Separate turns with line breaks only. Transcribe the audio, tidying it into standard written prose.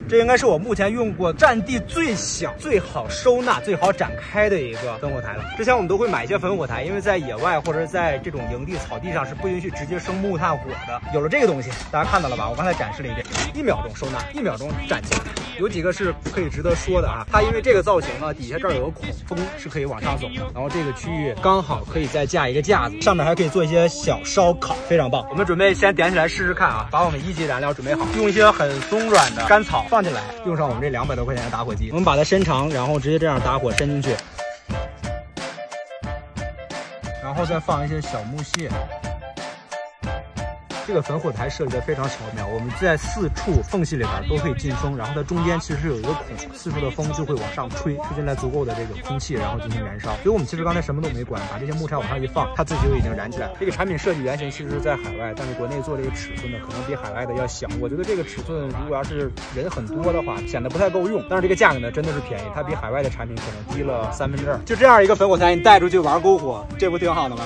这应该是我目前用过占地最小、最好收纳、最好展开的一个烽火台了。之前我们都会买一些烽火台，因为在野外或者在这种营地、草地上是不允许直接生木炭火的。有了这个东西，大家看到了吧？我刚才展示了一遍，1秒钟收纳，1秒钟站起来。有几个是可以值得说的啊，它因为这个造型呢，底下这儿有个孔，风是可以往上走的。然后这个区域刚好可以再架一个架子，上面还可以做一些小烧烤，非常棒。我们准备先点起来试试看啊，把我们1级燃料准备好，用一些很松软的干草放进来，用上我们这200多块钱的打火机，我们把它伸长，然后直接这样打火伸进去，然后再放一些小木屑。这个烽火台设计的非常巧妙，我们在4处缝隙里边都可以进风，然后它中间其实有一个孔，4处的风就会往上吹进来足够的这个空气，然后进行燃烧。所以我们其实刚才什么都没管，把这些木柴往上一放，它自己就已经燃起来了。这个产品设计原型其实是在海外，但是国内做这个尺寸呢，可能比海外的要小。我觉得这个尺寸如果要是人很多的话，显得不太够用。但是这个价格呢，真的是便宜，它比海外的产品可能低了2/3。就这样一个烽火台，你带出去玩篝火，这不挺好的吗？